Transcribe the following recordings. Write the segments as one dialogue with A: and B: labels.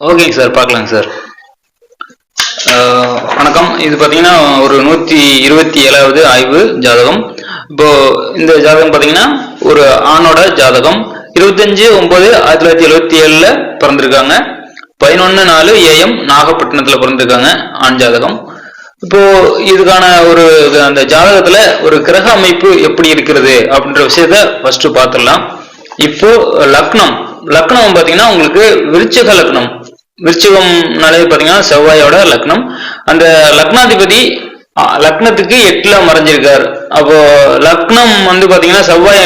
A: ஓகேங்க சார், பார்க்கலாங்க சார். வணக்கம். இது பார்த்தீங்கன்னா ஒரு 127வது ஆய்வு ஜாதகம். இப்போ இந்த ஜாதகம் பார்த்தீங்கன்னா ஒரு ஆணோட ஜாதகம். 25/9/1977 பிறந்திருக்காங்க. 11/4 AM நாகப்பட்டினத்துல பிறந்திருக்காங்க. ஆண் ஜாதகம். இப்போ இதுக்கான ஒரு அந்த ஜாதகத்துல ஒரு கிரக அமைப்பு எப்படி இருக்கிறது அப்படின்ற விஷயத்த ஃபர்ஸ்ட் பார்த்துடலாம். இப்போ லக்னம் பாத்தீங்கன்னா உங்களுக்கு விருச்சிக லக்னம். விருச்சிகம்னாலே பாத்தீங்கன்னா செவ்வாயோட லக்னம். அந்த லக்னாதிபதி லக்னத்துக்கு 8ல மறைஞ்சிருக்காரு. அப்போ லக்னம் பாத்தீங்கன்னா செவ்வாய்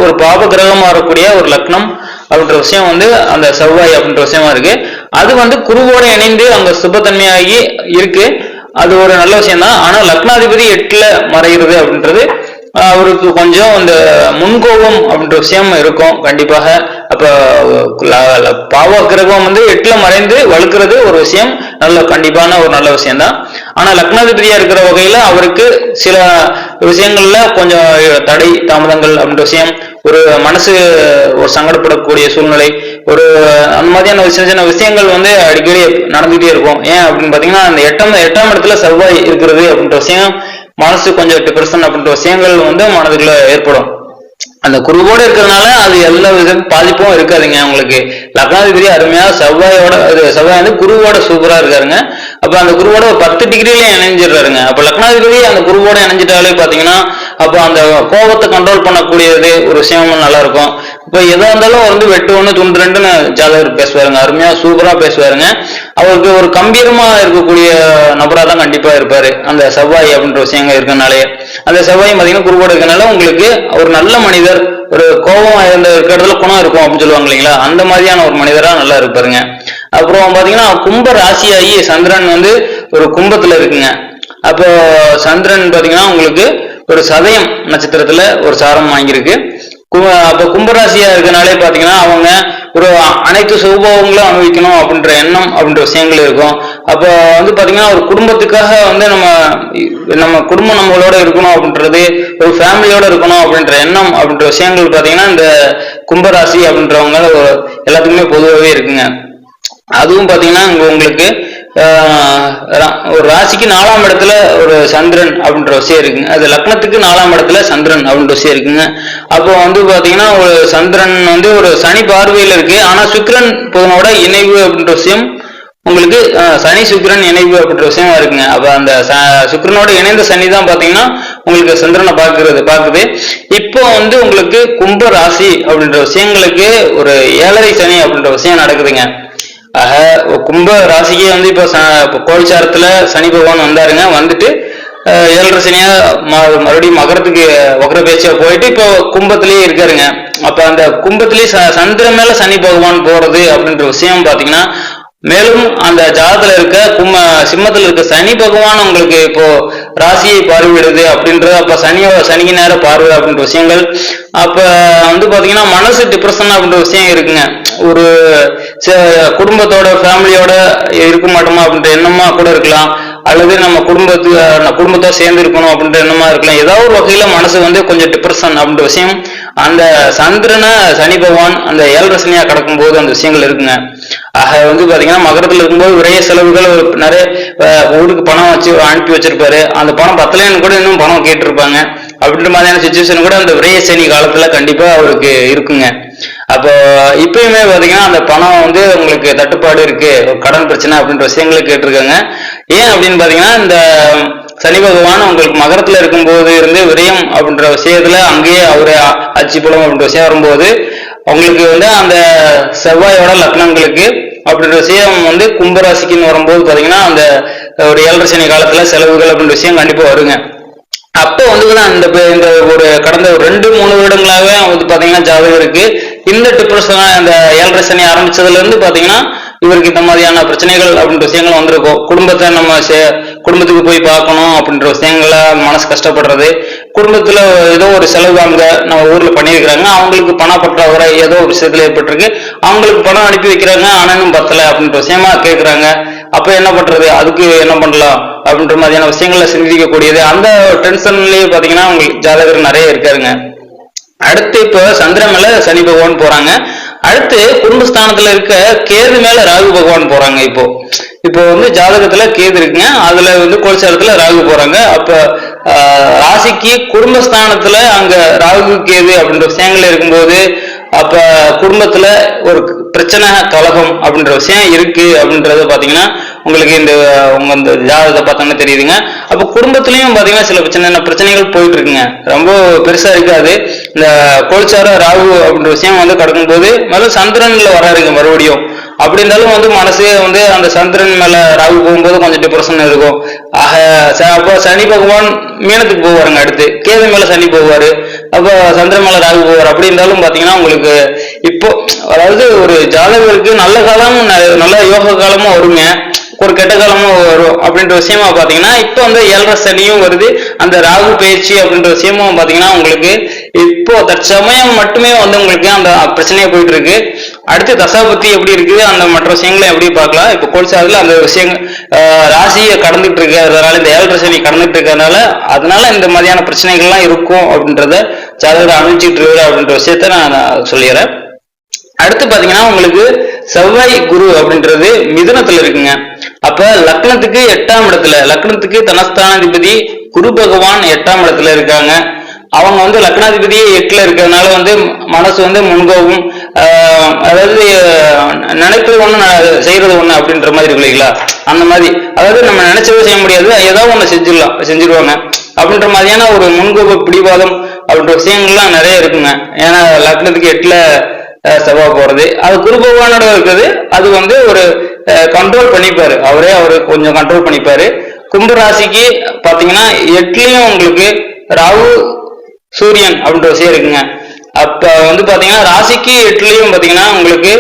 A: ஒரு பாவ கிரகமா வரக்கூடிய ஒரு லக்னம் அப்படின்ற விஷயம் அந்த செவ்வாய் அப்படின்ற விஷயமா இருக்கு. அது குருவோட இணைந்து அங்க சுபத்தன்மையாகி இருக்கு. அது ஒரு நல்ல விஷயம் தான். ஆனா லக்னாதிபதி 8ல மறைகிறது அப்படின்றது அவருக்கு கொஞ்சம் இந்த முன்கோபம் அப்படின்ற விஷயம் இருக்கும் கண்டிப்பாக. அப்ப பாவ கிரகம் 8ல மறைந்து வலுக்கிறது ஒரு விஷயம், கண்டிப்பான ஒரு நல்ல விஷயம் தான். ஆனா லக்னாதிபதியா இருக்கிற வகையில அவருக்கு சில விஷயங்கள்ல கொஞ்சம் தடை தாமதங்கள் அப்படின்ற விஷயம், ஒரு மனசு ஒரு சங்கடப்படக்கூடிய சூழ்நிலை, ஒரு அந்த மாதிரியான சின்ன சின்ன விஷயங்கள் அடிக்கடி நடந்துகிட்டே இருக்கும். ஏன் அப்படின்னு பாத்தீங்கன்னா அந்த எட்டாம் இடத்துல செவ்வாய் இருக்கிறது அப்படின்ற விஷயம் மனசு கொஞ்சம் டிப்ரெஷன் அப்படின்ற விஷயங்கள் மனதுக்குள்ள ஏற்படும். அந்த குருவோட இருக்கிறதுனால அது எல்லா வித பாதிப்பும் இருக்காதுங்க. உங்களுக்கு லக்னாதிபதி அருமையா செவ்வாய் குருவோட சூப்பரா இருக்காருங்க. அப்ப அந்த குருவோட 10 டிகிரில இணைஞ்சிடுறாருங்க. அப்ப லக்னாதிபதி அந்த குருவோட இணைஞ்சிட்டாலே பாத்தீங்கன்னா அப்ப அந்த கோபத்தை கண்ட்ரோல் பண்ணக்கூடியது ஒரு விஷயமும் நல்லா இருக்கும். இப்ப எதா இருந்தாலும் வெட்டு ஒண்ணு துண்டு ரெண்டுன்னு ஜாதகர் பேசுவாருங்க. அருமையா சூப்பரா பேசுவாருங்க. அவருக்கு ஒரு கம்பீரமா இருக்கக்கூடிய நபரா தான் கண்டிப்பா இருப்பாரு அந்த செவ்வாய் அப்படின்ற விஷயங்கள் இருக்கனாலே. அந்த செவ்வாய் பாத்தீங்கன்னா குருவோட இருக்கனால உங்களுக்கு ஒரு நல்ல மனிதர், ஒரு கோபம் இருக்கிறதுல குணம் இருக்கும் அப்படின்னு சொல்லுவாங்க இல்லைங்களா, அந்த மாதிரியான ஒரு மனிதரா நல்லா இருப்பாருங்க. அப்புறம் பாத்தீங்கன்னா கும்ப ராசியாகி சந்திரன் ஒரு கும்பத்துல இருக்குங்க. அப்போ சந்திரன் பாத்தீங்கன்னா உங்களுக்கு ஒரு சதயம் நட்சத்திரத்துல ஒரு சாரம் வாங்கியிருக்கு. அப்ப கும்பராசியா இருக்கனாலே பாத்தீங்கன்னா அவங்க ஒரு அனைத்து சுபோகங்களும் அனுபவிக்கணும் அப்படின்ற எண்ணம் அப்படின்ற விஷயங்கள் இருக்கும். அப்ப பாத்தீங்கன்னா ஒரு குடும்பத்துக்காக நம்ம குடும்பம் நம்மளோட இருக்கணும் அப்படின்றது, ஒரு ஃபேமிலியோட இருக்கணும் அப்படின்ற எண்ணம் அப்படின்ற விஷயங்கள் பாத்தீங்கன்னா இந்த கும்பராசி அப்படின்றவங்க எல்லாத்துக்குமே பொதுவாகவே இருக்குங்க. அதுவும் பாத்தீங்கன்னா உங்களுக்கு ஒரு ராசிக்கு 4ஆம் இடத்துல ஒரு சந்திரன் அப்படின்ற விஷயம் இருக்குங்க. அது லக்னத்துக்கு 4ஆம் இடத்துல சந்திரன் அப்படின்ற விஷயம் இருக்குங்க. அப்போ பாத்தீங்கன்னா ஒரு சந்திரன் ஒரு சனி பார்வையில இருக்கு. ஆனா சுக்கிரன் புதனோட இணைவு அப்படின்ற விஷயம் உங்களுக்கு சனி சுக்கிரன் இணைவு அப்படின்ற விஷயமா இருக்குங்க. அப்ப அந்த சுக்கிரனோட இணைந்த சனி தான் பாத்தீங்கன்னா உங்களுக்கு சந்திரனை பாக்குது. இப்போ உங்களுக்கு கும்ப ராசி அப்படின்ற விஷயங்களுக்கு ஒரு 7ரை சனி அப்படின்ற விஷயம் நடக்குதுங்க. ஆக கும்ப ராசிக்கு இப்ப கோல்சாரத்துல சனி பகவான் வந்தாருங்க. வந்துட்டு 7ரை சனியா மறுபடியும் மகரத்துக்கு வக்ர பேச்சியா போயிட்டு இப்போ கும்பத்திலேயே இருக்காருங்க. அப்ப அந்த கும்பத்திலேயே சந்திரன் மேல சனி பகவான் போறது அப்படின்ற விஷயம் பாத்தீங்கன்னா, மேலும் அந்த ஜாதத்துல இருக்க சிம்மத்துல இருக்க சனி பகவான் உங்களுக்கு இப்போ ராசியை பார்வையிடுது அப்படின்றது. அப்ப சனிக்கு நேரம் பார்வை அப்படின்ற விஷயங்கள். அப்ப பாத்தீங்கன்னா மனசு டிப்ரெஷன் அப்படின்ற விஷயம் இருக்குங்க. ஒரு குடும்பத்தோட ஃபேமிலியோட இருக்க மாட்டோமா அப்படின்ற எண்ணமா கூட இருக்கலாம், அல்லது நம்ம குடும்பத்தோட சேர்ந்து இருக்கணும் அப்படின்ற எண்ணமா இருக்கலாம். ஏதாவது ஒரு வகையில மனசு கொஞ்சம் டிப்ரெஷன் அப்படின்ற விஷயம் அந்த சந்திரனை சனி பகவான் அந்த 7ரை சனியா கடக்கும் போது அந்த விஷயங்கள் இருக்குங்க. ஆக பாத்தீங்கன்னா மகரத்துல இருக்கும்போது விரைய செலவுகள் நிறைய ஊருக்கு பணம் அனுப்பி வச்சிருப்பாரு. அந்த பணம் பத்தலைன்னு கூட இன்னும் பணம் கேட்டிருப்பாங்க. அப்படின்ற மாதிரியான சுச்சுவேஷன் கூட அந்த விரைய சனி காலத்துல கண்டிப்பா அவருக்கு இருக்குங்க. அப்போ இப்பயுமே பாத்தீங்கன்னா அந்த பணம் உங்களுக்கு தட்டுப்பாடு இருக்கு, கடன் பிரச்சனை அப்படின்ற விஷயங்களை கேட்டிருக்காங்க. ஏன் அப்படின்னு பாத்தீங்கன்னா இந்த சனி பகவான் உங்களுக்கு மகரத்துல இருக்கும்போது விரயம் அப்படின்ற விஷயத்துல அங்கேயே அவரு அச்சு புலம் அப்படின்ற விஷயம் வரும்போது உங்களுக்கு அந்த செவ்வாயோட லக்னங்களுக்கு அப்படின்ற விஷயம் கும்பராசிக்குன்னு வரும்போது பாத்தீங்கன்னா அந்த ஒரு 7ரை சனி காலத்துல செலவுகள் அப்படின்ற விஷயம் கண்டிப்பா வருங்க. அப்போ இந்த ஒரு கடந்த ஒரு 2-3 வருடங்களாவே பாத்தீங்கன்னா ஜாதகருக்கு இந்த டிப்ரெஷன் அந்த 7ரை சனி ஆரம்பிச்சதுல இருந்து பாத்தீங்கன்னா இவருக்கு இந்த மாதிரியான பிரச்சனைகள் அப்படின்ற விஷயங்கள் வந்திருக்கும். குடும்பத்தை நம்ம குடும்பத்துக்கு போய் பார்க்கணும் அப்படின்ற விஷயங்கள மனசு கஷ்டப்படுறது, குடும்பத்துல ஏதோ ஒரு செலவு அங்க நம்ம ஊர்ல பண்ணியிருக்கிறாங்க, அவங்களுக்கு பணப்பற்றாக்குறை ஏதோ ஒரு விஷயத்துல ஏற்பட்டிருக்கு, அவங்களுக்கு பணம் அனுப்பி வைக்கிறாங்க, ஆனாலும் பத்தல அப்படின்ற விஷயமா கேட்கறாங்க. அப்ப என்ன பண்றது, அதுக்கு என்ன பண்ணலாம் அப்படின்ற மாதிரியான விஷயங்கள சிந்திக்கக்கூடியது. அந்த டென்ஷன்லயே பாத்தீங்கன்னா உங்களுக்கு ஜாதகர் நிறைய இருக்காருங்க. அடுத்து இப்ப சந்திரன் மேல சனி பகவான் போறாங்க. அடுத்து குடும்பஸ்தானத்துல இருக்க கேது மேல ராகு பகவான் போறாங்க. இப்போ வந்து ஜாதகத்துல கேது இருக்குங்க, அதுல வந்து கோல்சாரத்துல ராகு போறாங்க. அப்ப ராசிக்கு குடும்பஸ்தானத்துல அங்க ராகு கேது அப்படின்ற விஷயங்கள் இருக்கும்போது அப்ப குடும்பத்துல ஒரு பிரச்சனை கலகம் அப்படின்ற விஷயம் இருக்கு அப்படின்றத பாத்தீங்கன்னா உங்களுக்கு உங்க இந்த ஜாதகத்தை பார்த்தோன்னா தெரியுதுங்க. அப்ப குடும்பத்திலயும் பாத்தீங்கன்னா சில சின்ன பிரச்சனைகள் போயிட்டு இருக்குங்க, ரொம்ப பெருசா இருக்காது. இந்த கோல்சார ராகு அப்படின்ற விஷயம் வந்து கடக்கும்போது முதல்ல சந்திரன்ல வராருங்க மறுபடியும். அப்படி இருந்தாலும் வந்து மனசே வந்து அந்த சந்திரன் மேல ராகு போகும்போது கொஞ்சம் டிப்ரெஷன் இருக்கும். அப்போ சனி பகவான் மீனத்துக்கு போவாருங்க, அடுத்து கேது மேல சனி போவாரு, அப்போ சந்திரன் மேல ராகு போவார். அப்படி இருந்தாலும் பாத்தீங்கன்னா உங்களுக்கு இப்போ அதாவது ஒரு ஜாதகருக்கு நல்ல காலமும் நல்ல யோக காலமும் வருங்க, ஒரு கெட்ட காலமும் வரும் அப்படின்ற விஷயமா பாத்தீங்கன்னா இப்போ வந்து 7.5 சனியும் வருது. அந்த ராகு பயிற்சி அப்படின்ற விஷயமும் பாத்தீங்கன்னா உங்களுக்கு இப்போ தற்சமயம் மட்டுமே வந்து உங்களுக்கு அந்த பிரச்சனையா போயிட்டு இருக்கு. அடுத்து தசாபத்தி எப்படி இருக்குது அந்த மற்ற விஷயங்களை எப்படி பார்க்கலாம். இப்போ கோல்சாரத்துல அந்த விஷயங்கள் ராசியை கடந்துட்டு இருக்கு, அதனால இந்த 7.5 சனி கடந்துட்டு இருக்கிறதுனால அதனால இந்த மாதிரியான பிரச்சனைகள்லாம் இருக்கும் அப்படின்றத ஜாதகத்தை அமைச்சிட்டு இருக்கு அப்படின்ற விஷயத்த நான் சொல்லிடுறேன். அடுத்து பாத்தீங்கன்னா உங்களுக்கு செவ்வாய் குரு அப்படின்றது மிதுனத்துல இருக்குங்க. அப்ப லக்னத்துக்கு 8ஆம் இடத்துல, லக்னத்துக்கு தனஸ்தானாதிபதி குரு பகவான் 8ஆம் இடத்துல இருக்காங்க. அவங்க வந்து லக்னாதிபதியே 8ல இருக்கிறதுனால வந்து மனசு வந்து முன்கோவும், அதாவது நினைப்பது ஒண்ணு செய்யறது ஒண்ணு அப்படின்ற மாதிரி இருக்கு இல்லைங்களா, அந்த மாதிரி. அதாவது நம்ம நினைச்சதை செய்ய முடியாது, ஏதாவது ஒண்ணு செஞ்சிருவாங்க அப்படின்ற மாதிரியான ஒரு முன்கோப பிடிவாதம் அப்படின்ற விஷயங்கள்லாம் நிறைய இருக்குங்க. ஏன்னா லக்னத்துக்கு 8ல செவ்வாய் போறது, அது குரு பகவானோட இருக்குது, அது வந்து ஒரு கண்ட்ரோல் பண்ணிப்பாரு, அவரு கொஞ்சம் கண்ட்ரோல் பண்ணிப்பாரு. கும்பராசிக்கு பாத்தீங்கன்னா 8லயும் உங்களுக்கு ராகு சூரியன் அப்படின்ற விஷயம் இருக்குங்க. அப்ப வந்து பாத்தீங்கன்னா ராசிக்கு 8லயும் பாத்தீங்கன்னா உங்களுக்கு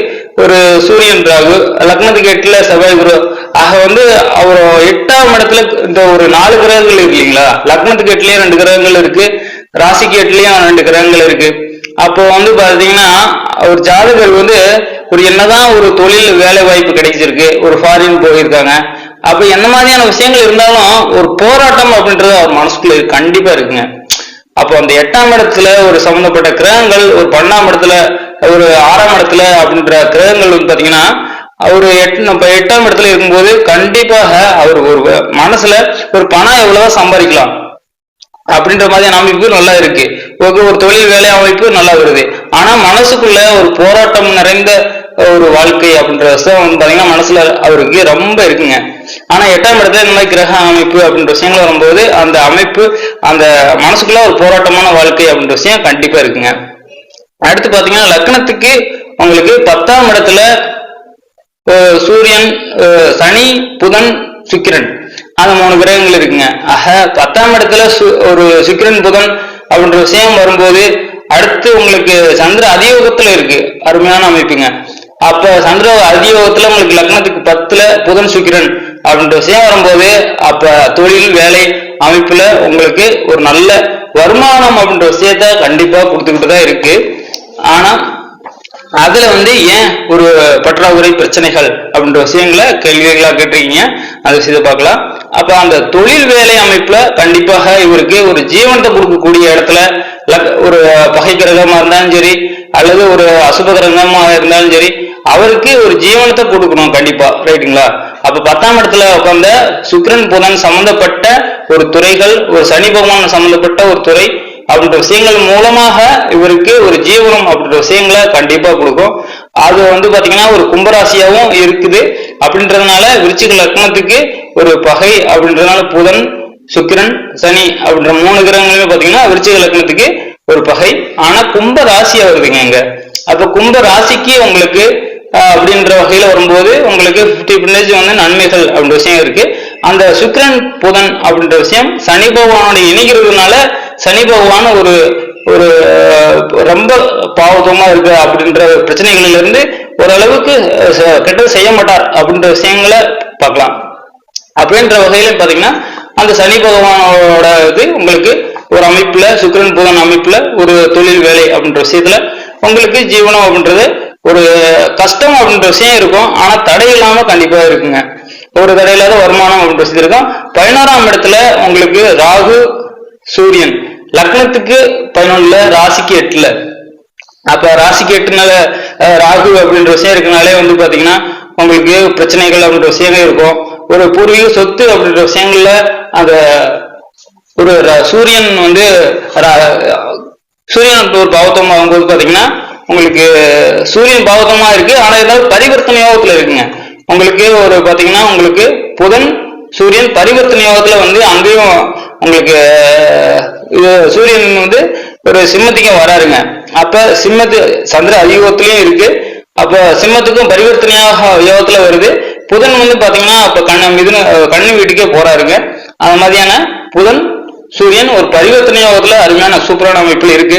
A: ஒரு சூரியன் ராகு, லக்னத்துக்கு 8ல செவ்வாய் குரு. ஆக வந்து அவர் 8ஆம் இடத்துல இந்த ஒரு 4 கிரகங்கள் இருக்கு இல்லைங்களா, லக்னத்துக்கு 8லயும் 2 கிரகங்கள் இருக்கு, ராசிக்கு 8லயும் 2 கிரகங்கள் இருக்கு. அப்போ வந்து பாத்தீங்கன்னா ஒரு ஜாதகர் வந்து ஒரு என்னதான் ஒரு தொழில் வேலை வாய்ப்பு கிடைச்சிருக்கு, ஒரு ஃபாரின் போயிருக்காங்க, அப்ப என்ன மாதிரியான விஷயங்கள் இருந்தாலும் ஒரு போராட்டம் அப்படின்றது அவர் மனசுக்குள்ள கண்டிப்பா இருக்குங்க. அப்போ அந்த 8ஆம் இடத்துல ஒரு சம்பந்தப்பட்ட கிரகங்கள், ஒரு 12ஆம் இடத்துல, ஒரு 6ஆம் இடத்துல அப்படின்ற கிரகங்கள் வந்து பாத்தீங்கன்னா அவரு 8ஆம் இடத்துல இருக்கும்போது கண்டிப்பாக அவர் ஒரு மனசுல ஒரு பணம் எவ்வளவோ சம்பாதிக்கலாம் அப்படின்ற மாதிரி அமைப்பு நல்லா இருக்கு, ஒரு தொழில் வேலை அமைப்பு நல்லா வருது. ஆனா மனசுக்குள்ள ஒரு போராட்டம் நிறைந்த ஒரு வாழ்க்கை அப்படின்ற விஷயம் வந்து பாத்தீங்கன்னா மனசுல அவருக்கு ரொம்ப இருக்குங்க. ஆனா 8ஆம் இடத்துல இந்த மாதிரி கிரக அமைப்பு அப்படின்ற விஷயங்கள் வரும்போது அந்த அமைப்பு அந்த மனசுக்குள்ள ஒரு போராட்டமான வாழ்க்கை அப்படின்ற விஷயம் கண்டிப்பா இருக்குங்க. அடுத்து பாத்தீங்கன்னா லக்னத்துக்கு உங்களுக்கு 10ஆம் இடத்துல சூரியன், சனி, புதன், சுக்கிரன், அந்த 3 கிரகங்கள் இருக்குங்க. ஆக 10ஆம் இடத்துல ஒரு சுக்கிரன் புதன் அப்படின்ற விஷயம் வரும்போது அடுத்து உங்களுக்கு சந்திர அதியோகத்துல இருக்கு, அருமையான அமைப்புங்க. அப்ப சந்திர அதியோகத்துல உங்களுக்கு லக்னத்துக்கு 10ல புதன் சுக்கிரன் அப்படின்ற விஷயம் வரும்போது அப்ப தொழில் வேலை அமைப்புல உங்களுக்கு ஒரு நல்ல வருமானம் அப்படின்ற விஷயத்த கண்டிப்பா கொடுத்துக்கிட்டு தான் இருக்கு. ஆனா அதுல வந்து ஏன் ஒரு பற்றாக்குறை பிரச்சனைகள் அப்படின்ற விஷயங்களை கேள்விகளா கேட்டிருக்கீங்க, அந்த விஷயத்தை பார்க்கலாம். அப்ப அந்த தொழில் வேலை அமைப்புல கண்டிப்பாக இவருக்கு ஒரு ஜீவனத்தை கொடுக்கக்கூடிய இடத்துல ஒரு பகை கிரகமா இருந்தாலும் சரி அல்லது ஒரு அசுப கிரகமா இருந்தாலும் சரி அவருக்கு ஒரு ஜீவனத்தை கொடுக்கணும் கண்டிப்பா, ரைட்டுங்களா. அப்ப 10ஆம் இடத்துல உட்கார்ந்த சுக்கிரன் புதன் சம்பந்தப்பட்ட ஒரு துறைகள், ஒரு சனி பகவான் சம்பந்தப்பட்ட ஒரு துறை அப்படின்ற விஷயங்கள் மூலமாக இவருக்கு ஒரு ஜீவனம் அப்படின்ற விஷயங்களை கண்டிப்பா கொடுக்கும். அது வந்து பாத்தீங்கன்னா ஒரு கும்பராசியாவும் இருக்குது அப்படின்றதுனால விருச்சிக லக்னத்துக்கு ஒரு பகை அப்படின்றதுனால புதன் சுக்கிரன் சனி அப்படின்ற 3 கிரகங்களுமே பாத்தீங்கன்னா விருச்சிக லக்னத்துக்கு ஒரு பகை. ஆனா கும்ப ராசியா வருதுங்க இங்க. அப்ப கும்ப ராசிக்கு உங்களுக்கு அப்படின்ற வகையில வரும்போது உங்களுக்கு 50% வந்து நன்மைகள் அப்படின்ற விஷயம் இருக்கு. அந்த சுக்கிரன் புதன் அப்படின்ற விஷயம் சனி பகவானோட இணைகிறதுனால சனி பகவான் ஒரு ஒரு ரொம்ப பாவத்தமா இருக்கு அப்படின்ற பிரச்சனைகளில இருந்து ஓரளவுக்கு கெட்டது செய்ய மாட்டார் அப்படின்ற விஷயங்களை பார்க்கலாம். அப்படின்ற வகையில பாத்தீங்கன்னா அந்த சனி பகவானோட இது உங்களுக்கு ஒரு அமைப்புல சுக்கிரன் புதன் அமைப்புல ஒரு தொழில் வேலை அப்படின்ற விஷயத்துல உங்களுக்கு ஜீவனம் அப்படின்றது ஒரு கஷ்டம் அப்படின்ற விஷயம் இருக்கும், ஆனா தடை இல்லாம கண்டிப்பா இருக்குங்க. ஒரு தடையில்லாத வருமானம் அப்படின்ற விஷயம் இருக்கும். 11ஆம் இடத்துல உங்களுக்கு ராகு சூரியன் லக்னத்துக்கு 11ல ராசிக்கு 8ல. அப்ப ராசிக்கு 8னால
B: ராகு அப்படின்ற விஷயம் இருக்கனாலே வந்து பாத்தீங்கன்னா உங்களுக்கு பிரச்சனைகள் அப்படின்ற விஷயங்கள் இருக்கும். ஒரு பூர்வீக சொத்து அப்படின்ற விஷயங்கள்ல அந்த ஒரு சூரியன் வந்து சூரியன் ஒரு பாவத்தமா ஆகும்போது பாத்தீங்கன்னா உங்களுக்கு சூரியன் பாவத்தமா இருக்கு, ஆனா ஏதாவது பரிவர்த்தனை யோகத்துல இருக்குங்க. உங்களுக்கு ஒரு பாத்தீங்கன்னா உங்களுக்கு புதன் சூரியன் பரிவர்த்தனை யோகத்துல வந்து அங்கேயும் உங்களுக்கு சூரியன் வந்து ஒரு சிம்மத்துக்கும் வராருங்க. அப்ப சிம்மத்து சந்திர அதியோகத்திலயும் இருக்கு, அப்ப சிம்மத்துக்கும் பரிவர்த்தனையாக யோகத்துல வருது. புதன் வந்து பாத்தீங்கன்னா அப்ப கண்ணு வீட்டுக்கே போறாருங்க. அந்த மாதிரியான புதன் சூரியன் ஒரு பரிவர்த்தனை யோகத்துல அருமையான சூப்பரான அமைப்புல இருக்கு.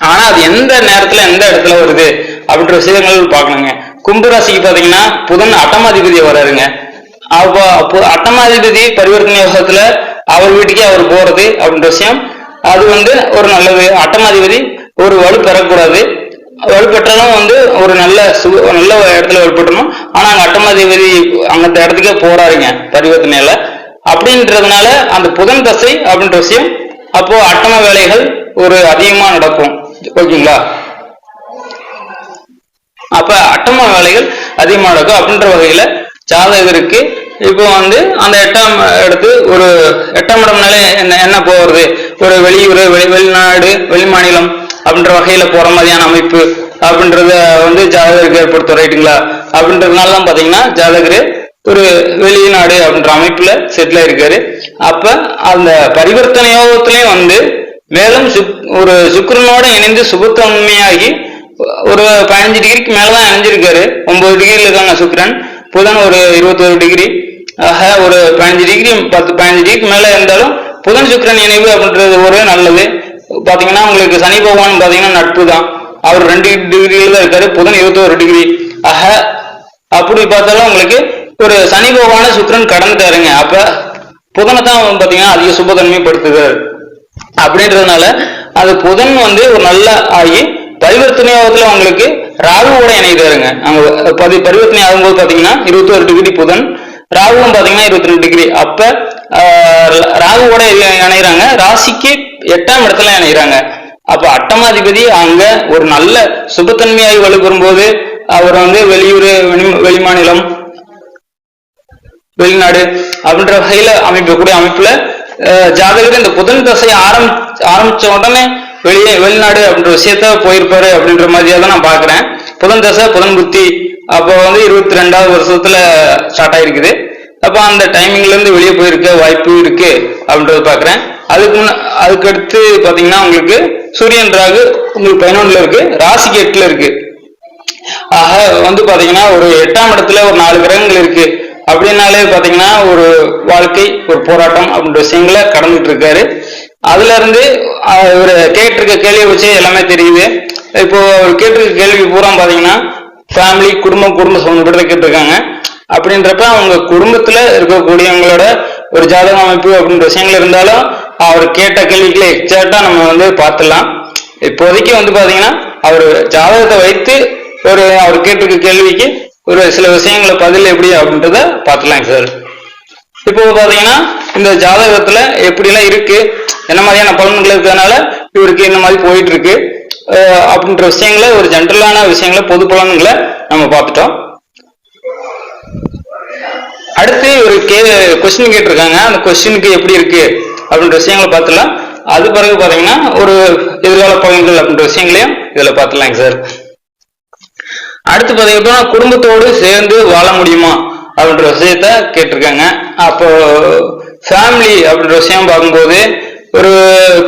B: ஆனா அது எந்த நேரத்துல எந்த இடத்துல வருது அப்படின்ற விஷயங்கள் பார்க்கணுங்க. கும்பராசிக்கு பாத்தீங்கன்னா புதன் அட்டமாதிபதியை வராருங்க. அப்போ அட்டமாதிபதி பரிவர்த்தனை யோகத்துல அவர் வீட்டுக்கே அவர் போறது அப்படின்ற விஷயம் அது வந்து ஒரு நல்லது. அட்டமாதிபதி ஒரு வலு பெறக்கூடாது, வலுப்பெற்றாலும் வந்து ஒரு நல்ல இடத்துல வலுப்பெற்றணும். ஆனா அங்க அட்டமாதிபதி அந்த இடத்துக்கே போறாருங்க பரிவர்த்தனையில. அப்படின்றதுனால அந்த புதன் தசை அப்படின்ற விஷயம் அப்போ அட்டம வேலைகள் ஒரு அதிகமா நடக்கும். ஓகேங்களா? அப்ப அட்டம வேலைகள் அதிகமா நடக்கும். அப்படின்ற வகையில ஜாதகருக்கு இப்போ வந்து அந்த 8ஆம் இடத்து ஒரு 8ஆம் இடம்னாலே என்ன போறது, ஒரு வெளியூர் வெளிநாடு வெளிமாநிலம் அப்படின்ற வகையில போற மாதிரியான அமைப்பு அப்படின்றத வந்து ஜாதகருக்கு ஏற்படுத்தும். ரைட்டுங்களா? அப்படின்றதுனாலதான் பாத்தீங்கன்னா ஜாதகரு ஒரு வெளிநாடு அப்படின்ற அமைப்புல செட்டில் ஆயிருக்காரு. அப்ப அந்த பரிவர்த்தனை யோகத்திலையும் வந்து மேலும் ஒரு சுக்கிரனோட இணைந்து சுபத்தன்மையாகி ஒரு 15 டிகிரிக்கு மேலதான் இணைஞ்சிருக்காரு. 9 டிகிரில இருக்காங்க சுக்கிரன், புதன் ஒரு 21 டிகிரி. ஆக ஒரு 15 டிகிரி 15 டிகிரிக்கு மேல இருந்தாலும் புதன் சுக்கிரன் இணைவு அப்படின்றது ஒரு நல்லது. பாத்தீங்கன்னா உங்களுக்கு சனி பகவான் பாத்தீங்கன்னா நட்பு தான், அவர் 2 டிகிரியில தான் இருக்காரு, புதன் 21 டிகிரி. ஆக அப்படி பார்த்தாலும் உங்களுக்கு ஒரு சனி பகவான சுக்கிரன் கடந்துட்டாருங்க. அப்ப புதனை தான் பாத்தீங்கன்னா அதிக சுபதன்மைப்படுத்துது. அப்படின்றதுனால அது புதன் வந்து ஒரு நல்ல ஆகி பரிவர்த்தனை யோகத்துல உங்களுக்கு ராகுவோட இணைகிறாருங்க. அங்க பரிவர்த்தனை ஆகும்போது பாத்தீங்கன்னா 21 டிகிரி புதன், ராகுவும் பாத்தீங்கன்னா 22 டிகிரி. அப்ப ராகுவோட இணைகிறாங்க, ராசிக்கு 8ஆம் இடத்துல இணைகிறாங்க. அப்ப அட்டமாதிபதி அங்க ஒரு நல்ல சுபத்தன்மையாகி வலுப்பெறும் போது அவர் வந்து வெளியூர் வெளிமாநிலம் வெளிநாடு அப்படின்ற வகையில அமைக்கக்கூடிய அமைப்புல ஜாதகர் இந்த புதன் தசை ஆரம்பிச்ச உடனே வெளிநாடு அப்படின்ற விஷயத்த போயிருப்பாரு அப்படின்ற மாதிரியா தான் நான் பாக்குறேன். புதன் தசை புதன் புத்தி அப்போ வந்து 22ஆவது வருஷத்துல ஸ்டார்ட் ஆயிருக்குது. அப்ப அந்த டைமிங்ல இருந்து வெளியே போயிருக்க வாய்ப்பு இருக்கு அப்படின்றத பாக்குறேன். அதுக்கு அடுத்து பாத்தீங்கன்னா உங்களுக்கு சூரியன் ராகு உங்களுக்கு 11ல இருக்கு, ராசிக்கு 8ல இருக்கு. ஆக வந்து பாத்தீங்கன்னா ஒரு 8ஆம் இடத்துல ஒரு 4 கிரகங்கள் இருக்கு. அப்படின்னாலே பாத்தீங்கன்னா ஒரு வாழ்க்கை ஒரு போராட்டம் அப்படின்ற விஷயங்களை கடந்துட்டு இருக்காரு. அதுல இருந்து இவர் கேட்டிருக்க கேள்வியை வச்சு எல்லாமே தெரியுது. இப்போ அவர் கேட்டிருக்க கேள்வி பூரா பாத்தீங்கன்னா ஃபேமிலி குடும்ப சம்பந்தப்பட்ட கேட்டிருக்காங்க. அப்படின்றப்ப அவங்க குடும்பத்துல இருக்கக்கூடியவங்களோட ஒரு ஜாதக அமைப்பு அப்படின்ற விஷயங்கள் இருந்தாலும் அவர் கேட்ட கேள்விகளை எக்ஸாக்டா நம்ம வந்து பார்த்துடலாம். இப்போதைக்கு வந்து பாத்தீங்கன்னா அவர் ஜாதகத்தை வைத்து அவர் கேட்டிருக்க கேள்விக்கு ஒரு சில விஷயங்களை பதில் எப்படி அப்படின்றத பார்த்துலாங்க சார். இப்போ பாத்தீங்கன்னா இந்த ஜாதகத்துல எப்படி எல்லாம் இருக்கு, என்ன மாதிரியான பலன்கள் இருக்கிறதுனால இவருக்கு இந்த மாதிரி போயிட்டு இருக்கு அப்படின்ற விஷயங்களை ஒரு ஜென்ரலான விஷயங்களை பொது பலன்களை நம்ம பார்த்துட்டோம். அடுத்து ஒரு கொஸ்டின் கேட்டிருக்காங்க, அந்த கொஸ்டினுக்கு எப்படி இருக்கு அப்படின்ற விஷயங்களை பார்த்துலாம். அது பிறகு பாத்தீங்கன்னா ஒரு எதிர்கால பலன்கள் அப்படின்ற விஷயங்களையும் இதுல பார்த்துலாங்க சார். அடுத்து பாத்தீங்கன்னா குடும்பத்தோடு சேர்ந்து வாழ முடியுமா அப்படின்ற விஷயத்த கேட்டிருக்காங்க. அப்போ ஃபேமிலி அப்படின்ற விஷயம் பார்க்கும்போது ஒரு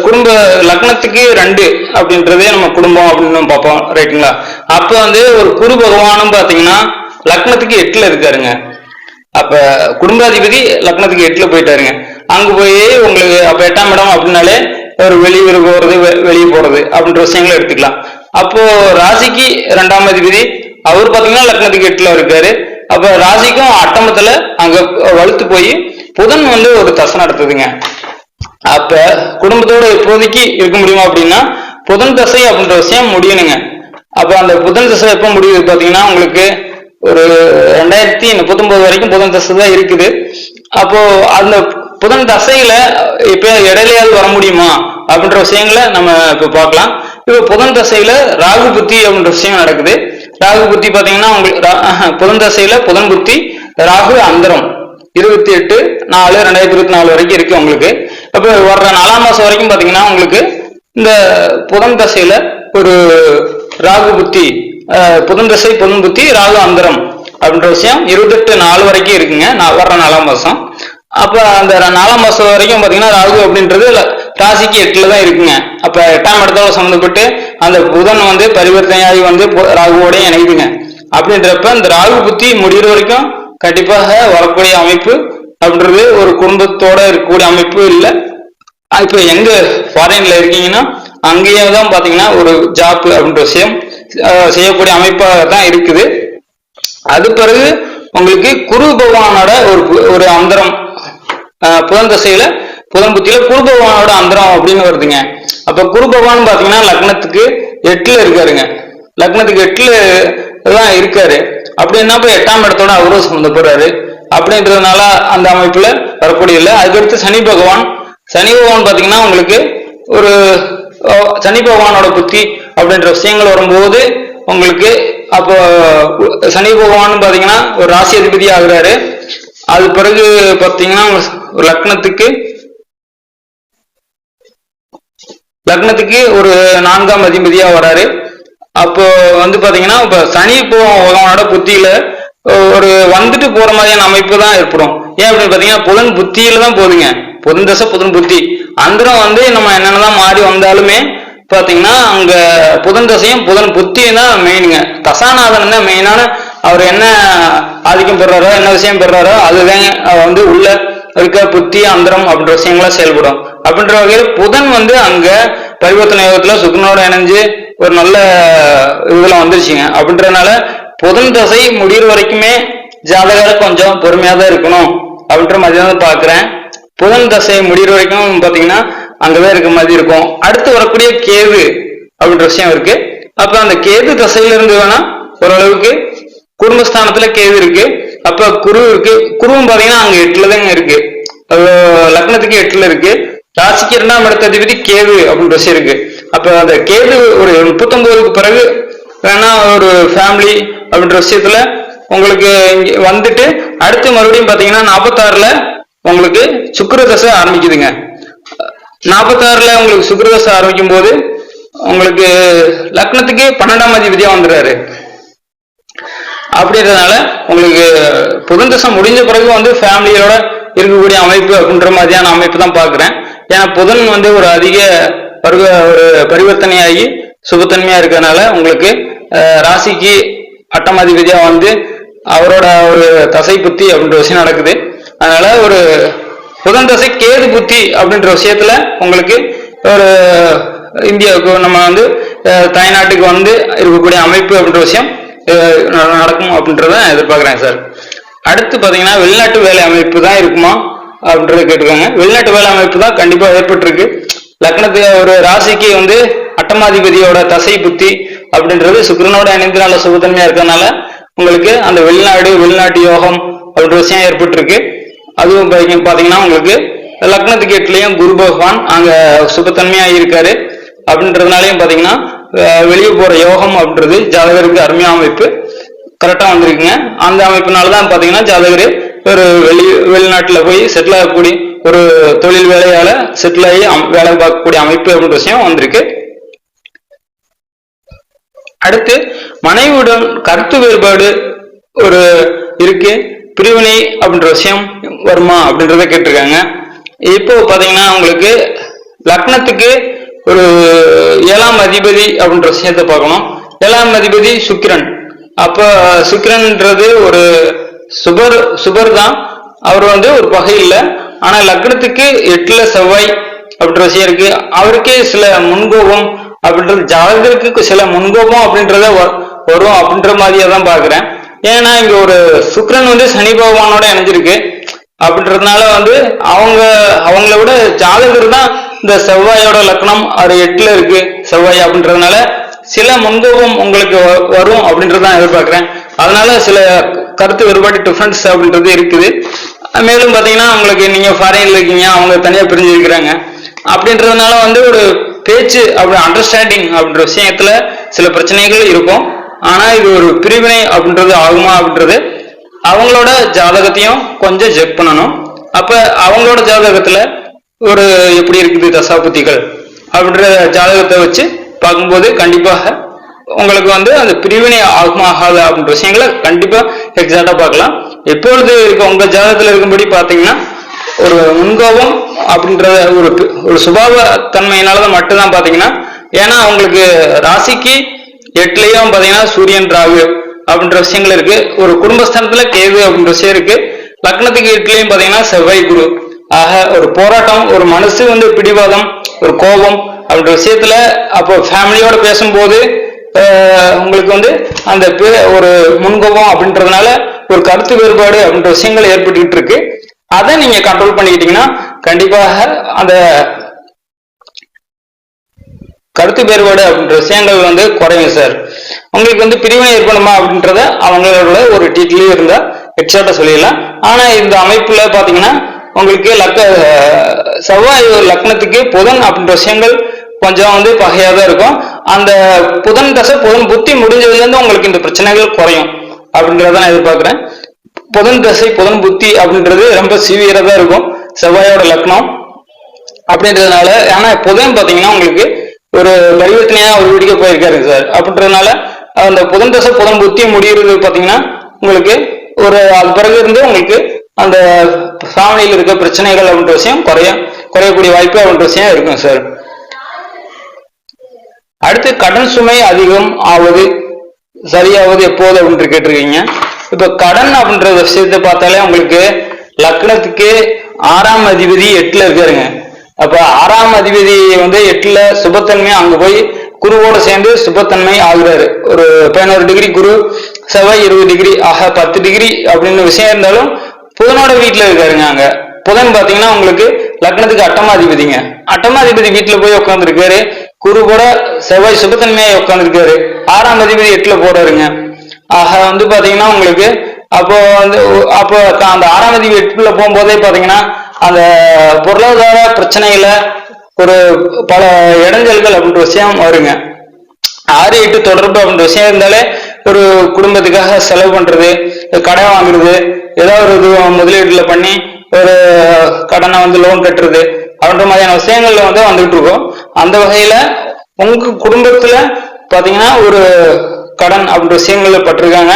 B: குடும்ப லக்னத்துக்கு 2 அப்படின்றதே நம்ம குடும்பம் அப்படின்னு பார்ப்போம். ரைட்டுங்களா? அப்ப வந்து ஒரு குரு பகவானும் பாத்தீங்கன்னா லக்னத்துக்கு 8ல இருக்காருங்க. அப்ப குடும்பாதிபதி லக்னத்துக்கு 8ல போயிட்டாருங்க. அங்க போய் உங்களுக்கு அப்ப 8ஆம் இடம் அப்படின்னாலே ஒரு வெளியூர் போறது வெளியே போறது அப்படின்ற விஷயங்களை எடுத்துக்கலாம். அப்போ ராசிக்கு 2ஆம் அதிபதி அவர் பாத்தீங்கன்னா லக்னத்துக்கு 8ல இருக்காரு. அப்ப ராசிக்கும் அட்டமத்துல அங்க வலுத்து போய் புதன் வந்து ஒரு தசை நடத்துதுங்க. அப்ப குடும்பத்தோட இப்போதைக்கு இருக்க முடியுமா அப்படின்னா புதன் தசை அப்படின்ற விஷயம் முடியணுங்க. அப்ப அந்த புதன் தசை எப்ப முடியுது பாத்தீங்கன்னா உங்களுக்கு ஒரு 2039 வரைக்கும் புதன் தசை தான் இருக்குது. அப்போ அந்த புதன் தசையில இப்ப இடையிலையாவது வர முடியுமா அப்படின்ற விஷயங்களை நம்ம இப்ப பார்க்கலாம். இப்ப புதன் தசையில ராகு புத்தி அப்படின்ற விஷயம் நடக்குது. ராகு புத்தி பாத்தீங்கன்னா உங்களுக்கு புதன் தசையில புதன் புத்தி ராகு அந்தரம் 28/4/2024 வரைக்கும் இருக்கு உங்களுக்கு. அப்ப வர்ற 4ஆம் மாசம் வரைக்கும் பாத்தீங்கன்னா உங்களுக்கு இந்த புதன் தசையில ஒரு ராகு புத்தி, புதன் தசை புதன் புத்தி ராகு அந்தரம் அப்படின்ற விஷயம் 28/4 வரைக்கும் இருக்குங்க வர்ற 4ஆம் மாசம். அப்ப அந்த 4ஆம் மாசம் வரைக்கும் பாத்தீங்கன்னா ராகு அப்படின்றது ராசிக்கு 8ல தான் இருக்குங்க. அப்ப 8ஆம் இடத்தோட சம்மந்தப்பட்டு அந்த புதன் வந்து பரிவர்த்தனையாகி வந்து ராகுவோட இணைக்குதுங்க. அப்படின்றப்ப இந்த ராகு புத்தி முடிகிற வரைக்கும் கண்டிப்பாக வரக்கூடிய அமைப்பு அப்படின்றது ஒரு குடும்பத்தோட இருக்கக்கூடிய அமைப்பு இல்லை. இப்ப எங்க ஃபாரின்ல இருக்கீங்கன்னா அங்கேயே தான் பாத்தீங்கன்னா ஒரு ஜாப் அப்படின்ற விஷயம் செய்யக்கூடிய அமைப்பாக தான் இருக்குது. அது பிறகு உங்களுக்கு குரு பகவானோட ஒரு அந்தரம் புதன் தசையில புதன் புத்தியில குரு பகவானோட அந்தரம் அப்படின்னு வருதுங்க. அப்ப குரு பகவான் பாத்தீங்கன்னா லக்னத்துக்கு 8ல இருக்காருங்க. லக்னத்துக்கு 8ல தான் இருக்காரு. அப்படின்னா இப்ப 8ஆம் இடத்தோட அவரும் சம்மந்தப்படுறாரு. அப்படின்றதுனால அந்த அமைப்புல வரக்கூடிய இல்லை. அதுக்கடுத்து சனி பகவான் பாத்தீங்கன்னா உங்களுக்கு ஒரு சனி பகவானோட புத்தி அப்படின்ற விஷயங்கள் வரும்போது உங்களுக்கு அப்போ சனி பகவான் பாத்தீங்கன்னா ஒரு ராசி அதிபதி ஆகுறாரு. அது பிறகு பாத்தீங்கன்னா லக்னத்துக்கு ஒரு 4ஆம் அதிபதியா வராரு. அப்போ வந்து பாத்தீங்கன்னா இப்ப சனி பகவானோட புத்தியில ஒரு வந்துட்டு போற மாதிரியான அமைப்பு தான் ஏற்படும். ஏன் அப்படின்னு பாத்தீங்கன்னா புதன் புத்தியில தான் போதுங்க. புதன் தசை புதன் புத்தி அந்தரம் வந்து நம்ம என்னென்னதான் மாறி வந்தாலுமே பாத்தீங்கன்னா அங்க புதன் தசையும் புதன் புத்தியும் தான் மெயினுங்க. தசாநாதன் தான் மெயினான அவர் என்ன ஆதிக்கம் பெறாரோ என்ன விஷயம் பெறாரோ அதுதான் வந்து உள்ள இருக்க புத்தி அந்தரம் அப்படின்ற விஷயங்களா செயல்படும். அப்படின்ற வகையில் புதன் வந்து அங்க பரிவர்த்தனை யோகத்துல சுக்கரனோட இணைஞ்சு ஒரு நல்ல இதுல வந்துருச்சுங்க. அப்படின்றதுனால புதன் தசை முடிகிற வரைக்குமே ஜாதகர் கொஞ்சம் பொறுமையா தான் இருக்கணும் அப்படின்ற மாதிரி தான் பாக்குறேன். புதன் தசை முடிகிற வரைக்கும் பாத்தீங்கன்னா அங்கதான் இருக்க மாதிரி இருக்கும். அடுத்து வரக்கூடிய கேது அப்படின்ற விஷயம் இருக்கு. அப்ப அந்த கேது தசையில இருந்து வேணா ஓரளவுக்கு குடும்பஸ்தானத்துல கேது இருக்கு. அப்ப குரு இருக்கு. குருவும் பாத்தீங்கன்னா அங்க 8ல தாங்க இருக்கு. லக்னத்துக்கு 8ல இருக்கு. ராசிக்கு 2ஆம் இடத்த அதிபதி கேது அப்படின்ற விஷயம் இருக்கு. அப்ப அந்த கேது ஒரு 39க்கு பிறகு வேணா ஒரு ஃபேமிலி அப்படின்ற விஷயத்துல உங்களுக்கு இங்க வந்துட்டு அடுத்து மறுபடியும் பாத்தீங்கன்னா 46ல உங்களுக்கு சுக்கிர தசை ஆரம்பிக்குதுங்க. 46ல உங்களுக்கு சுக்கிர தசை ஆரம்பிக்கும் போது உங்களுக்கு லக்னத்துக்கு 12ஆம் அதிபதியா வந்துடுறாரு. அப்படின்றதுனால உங்களுக்கு புதன் தசை முடிஞ்ச பிறகு வந்து ஃபேமிலியோட இருக்கக்கூடிய அமைப்பு அப்படின்ற மாதிரியான அமைப்பு தான் பாக்குறேன். ஏன்னா புதன் வந்து ஒரு அதிக ஒரு பரிவர்த்தனையாகி சுபத்தன்மையா இருக்கிறதுனால உங்களுக்கு ராசிக்கு 8ஆம் அதிபதியா வந்து அவரோட ஒரு தசை புத்தி அப்படின்ற விஷயம் நடக்குது. அதனால ஒரு புதன் தசை கேது புத்தி அப்படின்ற விஷயத்துல உங்களுக்கு ஒரு இந்தியாவுக்கு நம்ம வந்து தாய்நாட்டுக்கு வந்து இருக்கக்கூடிய அமைப்பு அப்படின்ற விஷயம் நடக்கும் அப்படின்றத எதிர்பார்க்கிறேன் சார். அடுத்து பாத்தீங்கன்னா வெளிநாட்டு வேலை அமைப்பு தான் இருக்குமா அப்படின்றத கேட்டுருக்காங்க. வெளிநாட்டு வேலை அமைப்பு தான் கண்டிப்பா ஏற்பட்டிருக்கு. லக்னத்துக்கு ஒரு ராசிக்கு வந்து 8ஆம் அதிபதியோட தசை புத்தி அப்படின்றது சுக்கிரனோட இணைந்து நல்ல சுபத்தன்மையா இருக்கிறதுனால உங்களுக்கு அந்த வெளிநாட்டு யோகம் அப்படின்ற விஷயம் ஏற்பட்டிருக்கு. அதுவும் பாத்தீங்கன்னா உங்களுக்கு லக்னத்துக்கு 8லயும் குரு பகவான் அங்க சுபத்தன்மையா இருக்காரு. அப்படின்றதுனாலயும் பாத்தீங்கன்னா வெளியே போற யோகம் அப்படின்றது ஜாதகருக்கு அருமையான அமைப்பு கரெக்டா வந்திருக்குங்க. அந்த அமைப்புனாலதான் பாத்தீங்கன்னா ஜாதகர் ஒரு வெளிநாட்டுல போய் செட்டில் ஆகக்கூடிய ஒரு தொழில் வேலையால செட்டில் ஆகி வேலை பார்க்கக்கூடிய அமைப்பு அப்படின்ற விஷயம் வந்திருக்கு. அடுத்து மனைவியுடன் கருத்து வேறுபாடு ஒரு இருக்கு, பிரிவினை அப்படின்ற விஷயம் வருமா அப்படின்றத கேட்டிருக்காங்க. இப்போ பாத்தீங்கன்னா உங்களுக்கு லக்னத்துக்கு ஒரு 7ஆம் அதிபதி அப்படின்ற விஷயத்த பார்க்கணும். 7ஆம் அதிபதி சுக்கிரன். அப்ப சுக்கிரன்ன்றது ஒரு சுபர் தான். அவர் வந்து ஒரு பகை இல்லை. ஆனா லக்னத்துக்கு 8ல செவ்வாய் அப்படின்ற விஷயம் இருக்கு. அவருக்கே சில முன்கோபம் அப்படின்றது ஜாதகருக்கு சில முன்கோபம் அப்படின்றத வரும் அப்படின்ற மாதிரியே தான் பாக்குறேன். ஏன்னா இங்க ஒரு சுக்கிரன் வந்து சனி பகவானோட இணைஞ்சிருக்கு. அப்படின்றதுனால வந்து அவங்கள விட ஜாதகர் தான் இந்த செவ்வாயோட லக்னம் அவர் 8ல இருக்கு செவ்வாய். அப்படின்றதுனால சில முன்கோபம் உங்களுக்கு வரும் அப்படின்றதான் எதிர்பார்க்கிறேன். அதனால சில கருத்து வேறுபாடு டிஃபரன்ஸ் அப்படின்றது இருக்குது. மேலும் பாத்தீங்கன்னா உங்களுக்கு நீங்க ஃபாரின்ல இருக்கீங்க, அவங்க தனியா பிரிஞ்சு இருக்கிறாங்க. அப்படின்றதுனால வந்து ஒரு பேச்சு அப்படி அண்டர்ஸ்டாண்டிங் அப்படின்ற விஷயத்துல சில பிரச்சனைகள் இருக்கும். ஆனா இது ஒரு பிரிவினை அப்படின்றது ஆகுமா அப்படின்றது அவங்களோட ஜாதகத்தையும் கொஞ்சம் செக் பண்ணணும். அப்ப அவங்களோட ஜாதகத்துல ஒரு எப்படி இருக்குது தசாபுத்திகள் அப்படின்ற ஜாதகத்தை வச்சு பார்க்கும்போது கண்டிப்பாக உங்களுக்கு வந்து அந்த பிரிவினை ஆகுமா ஆகாது அப்படின்ற விஷயங்களை கண்டிப்பா எக்ஸாக்டா பார்க்கலாம். எப்பொழுது இருக்க உங்க ஜாதகத்துல இருக்கும்படி பாத்தீங்கன்னா ஒரு முன்கோபம் அப்படின்ற ஒரு சுபாவ தன்மையினாலதான் மட்டும்தான் பாத்தீங்கன்னா, ஏன்னா உங்களுக்கு ராசிக்கு 8லயும் பாத்தீங்கன்னா சூரியன் ராகு அப்படின்ற விஷயங்கள் இருக்கு, ஒரு குடும்பஸ்தானத்துல கேது அப்படின்ற விஷயம் இருக்கு, லக்னத்துக்கு 8லயும் பாத்தீங்கன்னா செவ்வாய் குரு. ஆக ஒரு போராட்டம், ஒரு மனசு வந்து பிடிவாதம், ஒரு கோபம் அப்படின்ற விஷயத்துல அப்போ ஃபேமிலியோட பேசும்போது உங்களுக்கு வந்து அந்த ஒரு முன்கோபம் அப்படின்றதுனால ஒரு கருத்து வேறுபாடு அப்படின்ற விஷயங்கள் ஏற்பட்டுக்கிட்டு இருக்கு. அதை நீங்க கண்ட்ரோல் பண்ணிக்கிட்டீங்கன்னா கண்டிப்பாக அந்த கருத்து வேறுபாடு அப்படின்ற விஷயங்கள் வந்து குறையும் சார். உங்களுக்கு வந்து பிரிவினை ஏற்படுமா அப்படின்றத அவங்களோட ஒரு டீட்டெயிலும் இருந்தா எக்ஸாக்டா சொல்லிடலாம். ஆனா இந்த அமைப்புல பாத்தீங்கன்னா உங்களுக்கு செவ்வாய் லக்னத்துக்கு புதன் அப்படின்ற விஷயங்கள் கொஞ்சம் வந்து பகையா தான் இருக்கும். அந்த புதன் தசை புதன் புத்தி முடிஞ்சதுல இருந்து உங்களுக்கு இந்த பிரச்சனைகள் குறையும் அப்படின்றத நான் எதிர்பார்க்கிறேன். புதன் தசை புதன் புத்தி அப்படின்றது ரொம்ப சிவியரா தான் இருக்கும் செவ்வாயோட லக்னம் அப்படின்றதுனால. ஆனா புதன் பாத்தீங்கன்னா உங்களுக்கு ஒரு பரிவர்த்தனையா ஒரு வீட்டுக்கு போயிருக்காரு சார். அப்படின்றதுனால அந்த புதன் தசை புதன் புத்தி முடிகிறது பாத்தீங்கன்னா உங்களுக்கு ஒரு அது பிறகு இருந்து உங்களுக்கு அந்த ஃபேமிலியில் இருக்க பிரச்சனைகள் அப்படின்ற விஷயம் குறையக்கூடிய வாய்ப்பு அப்படின்ற விஷயம் இருக்கும் சார். அடுத்து கடன் சுமை அதிகம் ஆவது சரியாவது எப்போது அப்படின்ட்டு கேட்டிருக்கீங்க. இப்ப கடன் அப்படின்ற விஷயத்தை பார்த்தாலே உங்களுக்கு லக்னத்துக்கு 6ஆம் அதிபதி 8ல இருக்காருங்க. அப்ப 6ஆம் அதிபதி வந்து 8ல சுபத்தன்மை, அங்க போய் குருவோட சேர்ந்து சுபத்தன்மை ஆகுறாரு. ஒரு 11 டிகிரி குரு, செவ்வாய் 20 டிகிரி, ஆக 10 டிகிரி அப்படின்னு விஷயம் இருந்தாலும் புதனோட வீட்டுல இருக்காருங்க. அங்க புதன் பாத்தீங்கன்னா உங்களுக்கு லக்னத்துக்கு 8ஆம் அதிபதிங்க. 8ஆம் அதிபதி வீட்டுல போய் உட்காந்துருக்காரு, குரு கூட செவ்வாய் சுபத்தன்மையா உட்காந்துருக்காரு, 6ஆம் அதிபதி 8ல போறாருங்க. ஆக வந்து பாத்தீங்கன்னா உங்களுக்கு அப்போ வந்து அப்போ அந்த 6ஆம் அதிபதி 8ல போகும்போதே பாத்தீங்கன்னா அந்த பொருளாதார பிரச்சனையில ஒரு பல இடைஞ்சல்கள் அப்படின்ற விஷயம் வருங்க. 6, 8 தொடர்பு அப்படின்ற விஷயம் இருந்தாலே ஒரு குடும்பத்துக்காக செலவு பண்றது, கடன் வாங்குறது, ஏதாவது ஒரு முதலீடுல பண்ணி ஒரு கடனை வந்து லோன் கட்டுறது அப்படின்ற மாதிரியான விஷயங்கள்ல வந்து வந்துகிட்டு இருக்கோம். அந்த வகையில உங்க குடும்பத்துல பாத்தீங்கன்னா ஒரு கடன் அப்படின்ற விஷயங்கள்ல பட்டிருக்காங்க.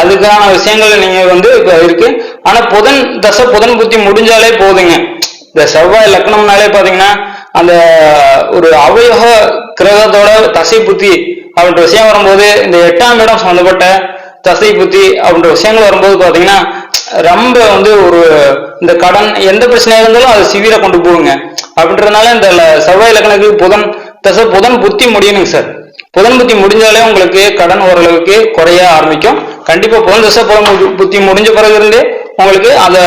B: அதுக்கான விஷயங்கள் நீங்க வந்து இப்ப இருக்கு. ஆனா புதன் தசை புதன் புத்தி முடிஞ்சாலே போதுங்க. இந்த செவ்வாய் லக்னம்னாலே பாத்தீங்கன்னா அந்த ஒரு அவயோக கிரகத்தோட தசை புத்தி அப்படின்ற விஷயம் வரும்போது, இந்த 8ஆம் இடம் சம்பந்தப்பட்ட தசை புத்தி அப்படின்ற விஷயங்கள் வரும்போது பாத்தீங்கன்னா ரொம்ப வந்து ஒரு இந்த கடன் எந்த பிரச்சனையா இருந்தாலும் அது சிவியரா கொண்டு போகுங்க. அப்படின்றதுனால இந்த செவ்வாய் லக்னத்துக்கு புதன் தசை புதன் புத்தி முடியணுங்க சார். புதன் புத்தி முடிஞ்சாலே உங்களுக்கு கடன் ஓரளவுக்கு குறைய ஆரம்பிக்கும். கண்டிப்பா புதன் தசை புதன் புத்தி முடிஞ்ச பிறகு இருந்து உங்களுக்கு அந்த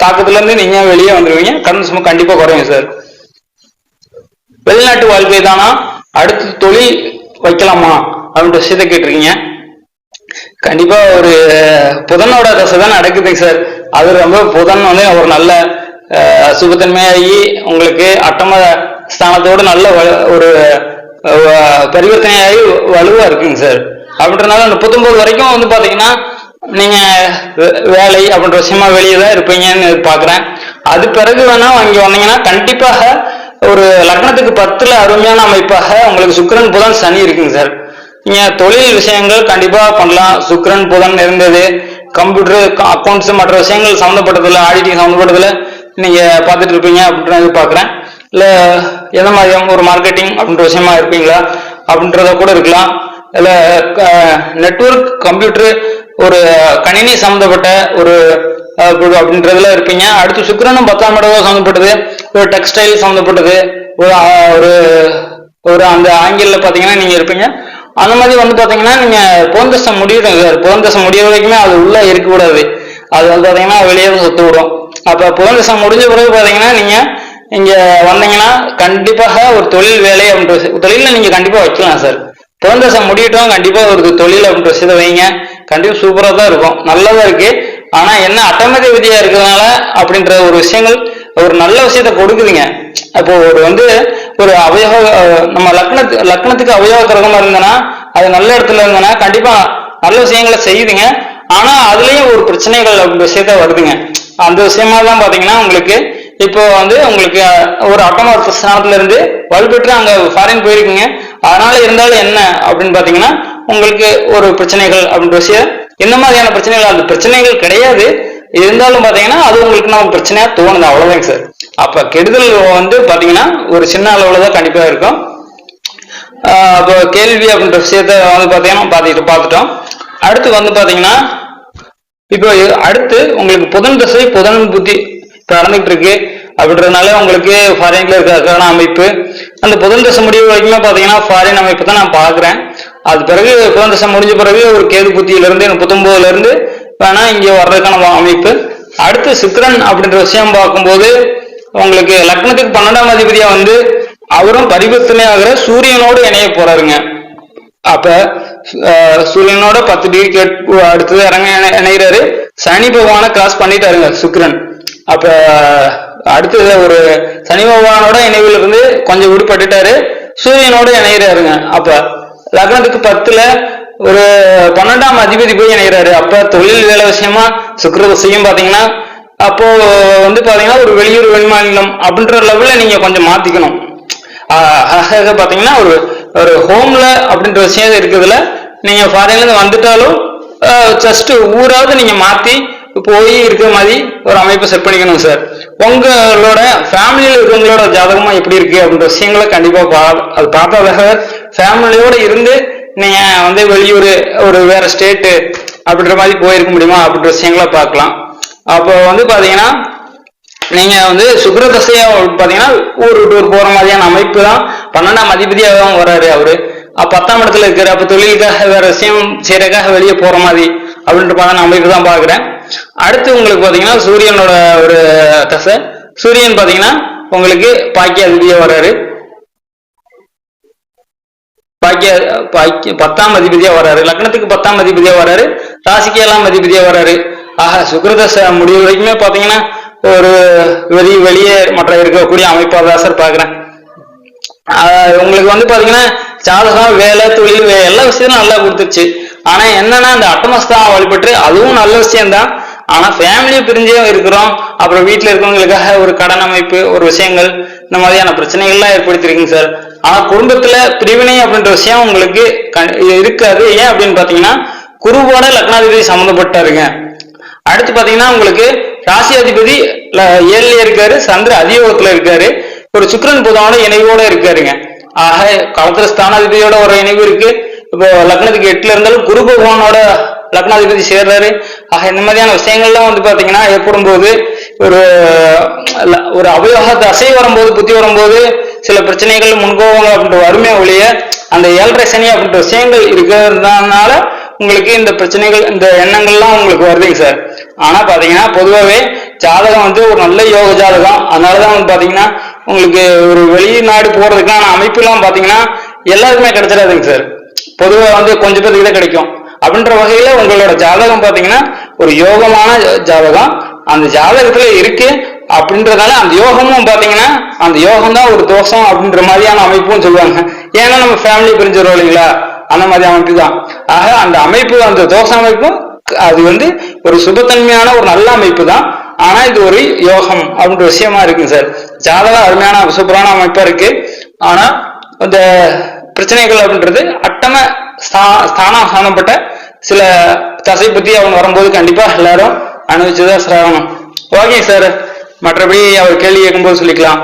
B: தாக்கத்துல இருந்து நீங்க வெளியே வந்துருவீங்க. கடன் சும்மா கண்டிப்பா குறையும் சார். வெளிநாட்டு வாழ்க்கை தானா, அடுத்து தொழில் வைக்கலாமா அப்படின்ற விஷயத்த கேட்டிருக்கீங்க. கண்டிப்பா ஒரு புதனோட தசை தான் நடக்குதுங்க சார். அது ரொம்ப புதன் வந்து ஒரு நல்ல சுபத்தன்மையாகி உங்களுக்கு 8ஆம் ஸ்தானத்தோடு நல்ல ஒரு பரிவர்த்தனையாகி வலுவா இருக்குங்க சார். அப்படின்றதுனால 39 வரைக்கும் வந்து பாத்தீங்கன்னா நீங்க வேலை அப்படின்ற விஷயமா வெளியே தான் இருப்பீங்கன்னு பாக்குறேன். அது பிறகு வேணா இங்க வந்தீங்கன்னா கண்டிப்பாக ஒரு லக்னத்துக்கு 10ல அருமையான அமைப்பாக உங்களுக்கு சுக்கிரன் புதன் சனி இருக்குங்க சார். நீங்க தொழில் விஷயங்கள் கண்டிப்பா பண்ணலாம். சுக்கிரன் புதன் இருந்தது, கம்ப்யூட்டர் அக்கௌண்ட்ஸ் மற்ற விஷயங்கள் சம்மந்தப்பட்டதுல ஆடிட்டிங் சம்மந்தப்பட்டதுல நீங்க பார்த்துட்டு இருப்பீங்க அப்படின்றது பாக்குறேன். இல்ல எந்த மாதிரி ஒரு மார்க்கெட்டிங் அப்படின்ற விஷயமா இருப்பீங்களா அப்படின்றத கூட இருக்கலாம். இல்ல நெட்வொர்க் கம்ப்யூட்டர் ஒரு கணினி சம்மந்தப்பட்ட ஒரு அப்படின்றதுல இருப்பீங்க. அடுத்து சுக்கிரனும் 10ஆம் இடம் சம்மந்தப்பட்டது, ஒரு டெக்ஸ்டைல் சம்மந்தப்பட்டது, ஒரு ஒரு அந்த ஆங்கில பாத்தீங்கன்னா நீங்க இருப்பீங்க. அந்த மாதிரி வந்து பாத்தீங்கன்னா நீங்க புதன்தசை முடியணும் சார். புதன்தசை முடிய வரைக்குமே அது உள்ள இருக்கக்கூடாது. அது வந்து பாத்தீங்கன்னா வெளியே சொத்து விடும். அப்ப புதன்தசை முடிஞ்ச பிறகு பாத்தீங்கன்னா நீங்க இங்க வந்தீங்கன்னா கண்டிப்பாக ஒரு தொழில் வேலை அப்படின்ற தொழில நீங்க கண்டிப்பா வைக்கலாம் சார். புதன்தசை முடியட்டும், கண்டிப்பா ஒரு தொழில் அப்படின்ற விஷயத்தை வைங்க. கண்டிப்பா சூப்பரா தான் இருக்கும், நல்லதா இருக்கு. ஆனா என்ன அட்டமதி விதியா இருக்கிறதுனால அப்படின்ற ஒரு விஷயங்கள் ஒரு நல்ல விஷயத்த கொடுக்குதுங்க. அப்போ ஒரு வந்து ஒரு அவயோக நம்ம லக்னத்துக்கு அவயோக கிரகமா இருந்தனா, அது நல்ல இடத்துல இருந்தனா கண்டிப்பா நல்ல விஷயங்களை செய்யுதுங்க. ஆனா அதுலயும் ஒரு பிரச்சனைகள் விஷயத்த வருதுங்க. அந்த விஷயமா தான் பாத்தீங்கன்னா உங்களுக்கு இப்போ வந்து உங்களுக்கு ஒரு அட்டம ஸ்தானத்துல இருந்து வலுப்பெற்று அங்க ஃபாரின் போயிருக்குங்க. அதனால இருந்தாலும் என்ன அப்படின்னு பாத்தீங்கன்னா உங்களுக்கு ஒரு பிரச்சனைகள் அப்படின்ற விஷயம், இந்த மாதிரியான பிரச்சனைகள் அந்த பிரச்சனைகள் கிடையாது, இருந்தாலும் பாத்தீங்கன்னா அது உங்களுக்கு நமக்கு பிரச்சனையா தோணுது, அவ்வளவுதாங்க சார். அப்ப கெடுதல் வந்து பாத்தீங்கன்னா ஒரு சின்ன அளவுலதான் கண்டிப்பா இருக்கும். அப்போ கேள்வி அப்படின்ற விஷயத்த வந்து பாத்தீங்கன்னா பார்த்துட்டோம். அடுத்து வந்து பாத்தீங்கன்னா இப்போ அடுத்து உங்களுக்கு புதன் தசை புதன் புத்தி நடந்துகிட்டு இருக்கு அப்படின்றதுனால உங்களுக்கு ஃபாரின்ல இருக்கிற அமைப்பு, அந்த புதன் தசை முடிவு வரைக்குமே பாத்தீங்கன்னா ஃபாரின் அமைப்பு தான் நான் பாக்குறேன். அது பிறகு புதன் தசை முடிஞ்ச பிறகு ஒரு கேது புத்தியில இருந்து 19 இருந்து வேணா இங்க வர்றதுக்கான அமைப்பு. அடுத்து சுக்கிரன் அப்படின்ற விஷயம் பார்க்கும்போது உங்களுக்கு லக்னத்துக்கு 12ஆம் அதிபதியா வந்து அவரும் பரிவர்த்தனை ஆகிற சூரியனோடு இணைய போறாருங்க. அப்ப சூரியனோட 10 டிகிரி அடுத்தது இணைகிறாரு. சனி பகவான கிராஸ் பண்ணிட்டாருங்க சுக்கிரன். அப்ப அடுத்தது ஒரு சனி பகவானோட இணைவுல இருந்து கொஞ்சம் விடுபட்டுட்டாரு, சூரியனோட இணைகிறாருங்க. அப்ப லக்னத்துக்கு 10ல ஒரு 12ஆம் அதிபதி போய் இணைகிறாரு. அப்ப தொழில் வேலை விஷயமா சுக்கிர தசையும் பாத்தீங்கன்னா அப்போ வந்து பாத்தீங்கன்னா ஒரு வெளியூர் வெளிமாநிலம் அப்படின்ற லெவல்ல நீங்க கொஞ்சம் மாத்திக்கணும். பாத்தீங்கன்னா ஒரு ஒரு ஹோம்ல அப்படின்ற விஷயம் இருக்குதுல, நீங்க ஃபாரின்ல இருந்து வந்துட்டாலும் ஜஸ்ட் ஊராவது நீங்க மாத்தி போய் இருக்கிற மாதிரி ஒரு அமைப்பை செட் பண்ணிக்கணும் சார். உங்களோட ஃபேமிலியில இருக்கவங்களோட ஜாதகமா எப்படி இருக்கு அப்படின்ற விஷயங்களை கண்டிப்பா அது பார்த்தா ஃபேமிலியோட இருந்து நீங்க வந்து வெளியூர் ஒரு வேற ஸ்டேட்டு அப்படின்ற மாதிரி போயிருக்க முடியுமா அப்படின்ற விஷயங்களை பார்க்கலாம். அப்போ வந்து பாத்தீங்கன்னா நீங்க வந்து சுக்கிர தசையா பாத்தீங்கன்னா ஊர் விட்டு ஊர் போற மாதிரியான அமைப்பு தான். 12ஆம் அதிபதியாகவும் வர்றாரு அவரு. 10ஆம் இடத்துல இருக்காரு. அப்ப தொழிலுக்காக வேற விஷயம் செய்யறதுக்காக வெளியே போற மாதிரி அப்படின்ற மாதிரி அமைப்பு தான் பாக்குறேன். அடுத்து உங்களுக்கு பாத்தீங்கன்னா சூரியனோட ஒரு தசை. சூரியன் பாத்தீங்கன்னா உங்களுக்கு பாக்கிய அதிபதியா வர்றாரு. 10ஆம் அதிபதியா வர்றாரு. லக்னத்துக்கு 10ஆம் அதிபதியா வர்றாரு, ராசிக்கு 7ஆம் அதிபதியா வர்றாரு. ஆக சுக்கிரதசை முடிவு வரைக்குமே பாத்தீங்கன்னா ஒரு வெளியே மற்ற இருக்கக்கூடிய அமைப்பா தான் சார் பாக்குறேன். உங்களுக்கு வந்து பாத்தீங்கன்னா ஜாதகம் வேலை தொழில் எல்லா விஷயமும் நல்லா கொடுத்துருச்சு. ஆனா என்னன்னா அந்த அட்டமஸ்தான் வழிபட்டு அதுவும் நல்ல விஷயம்தான். ஆனா ஃபேமிலியை பிரிஞ்சே இருக்கிறோம், அப்புறம் வீட்டுல இருக்கவங்களுக்காக ஒரு கடன் அமைப்பு ஒரு விஷயங்கள் இந்த மாதிரியான பிரச்சனைகள்லாம் ஏற்படுத்திருக்குங்க சார். ஆனா குடும்பத்துல பிரிவினை அப்படின்ற விஷயம் உங்களுக்கு இருக்காது. ஏன் அப்படின்னு பாத்தீங்கன்னா குருவோட லக்னாதிபதி சம்மந்தப்பட்டாருங்க. அடுத்து பாத்தீங்கன்னா உங்களுக்கு ராசி அதிபதி 7ல இருக்காரு, சந்திர அதியோகத்துல இருக்காரு, ஒரு சுக்கிரன் புதனோட இணைவோட இருக்காருங்க. ஆக களத்திர ஸ்தானாதிபதியோட ஒரு இணைவு இருக்கு. இப்போ லக்னத்துக்கு 8ல இருந்தாலும் குரு பகவானோட லக்னாதிபதி சேர்றாரு. ஆக இந்த மாதிரியான விஷயங்கள்லாம் வந்து பாத்தீங்கன்னா ஏற்படும் போது ஒரு அவயோக தசை வரும்போது புத்தி வரும்போது சில பிரச்சனைகள் முன்கோபங்கள் அப்படின்ற வறுமையை ஒழிய அந்த 7.5 சனி அப்படின்ற விஷயங்கள் இருக்கிறதுனால உங்களுக்கு இந்த பிரச்சனைகள் இந்த எண்ணங்கள்லாம் உங்களுக்கு வருதுங்க சார். ஆனா பாத்தீங்கன்னா பொதுவாகவே ஜாதகம் வந்து ஒரு நல்ல யோக ஜாதகம். அதனாலதான் வந்து பாத்தீங்கன்னா உங்களுக்கு ஒரு வெளிநாடு போறதுக்கான அமைப்பு எல்லாம் பாத்தீங்கன்னா எல்லாருக்குமே கிடைச்சிடாதுங்க சார். பொதுவா வந்து கொஞ்சம் பேருக்கு தான் கிடைக்கும். அப்படின்ற வகையில உங்களோட ஜாதகம் பாத்தீங்கன்னா ஒரு யோகமான ஜாதகம் அந்த ஜாதகத்துல இருக்கு. அப்படின்றதால அந்த யோகமும் பாத்தீங்கன்னா அந்த யோகம் தான் ஒரு தோஷம் அப்படின்ற மாதிரியான அமைப்பும் சொல்லுவாங்க. ஏன்னா நம்ம ஃபேமிலி பிரிஞ்சிடும் இல்லைங்களா, அந்த மாதிரி அமைப்பு தான். ஆக அந்த அமைப்பு அந்த தோஷ அமைப்பும் அது வந்து ஒரு சுபத்தன்மையான ஒரு நல்ல அமைப்பு தான். ஆனா இது ஒரு யோகம் அப்படின்ற விஷயமா இருக்குங்க சார். ஜாதகம் அருமையான சூப்பரான அமைப்பா இருக்கு. ஆனா இந்த பிரச்சனைகள் அப்படின்றது அட்டம ஸ்தானம் சம்பந்தப்பட்ட சில தசை பத்தி அவங்க வரும்போது கண்டிப்பா எல்லாரும் அனுபவிச்சுதான் சாகணும். ஓகே சார், மற்றபடி அவர் கேள்வி கேட்கும்போது சொல்லிக்கலாம்.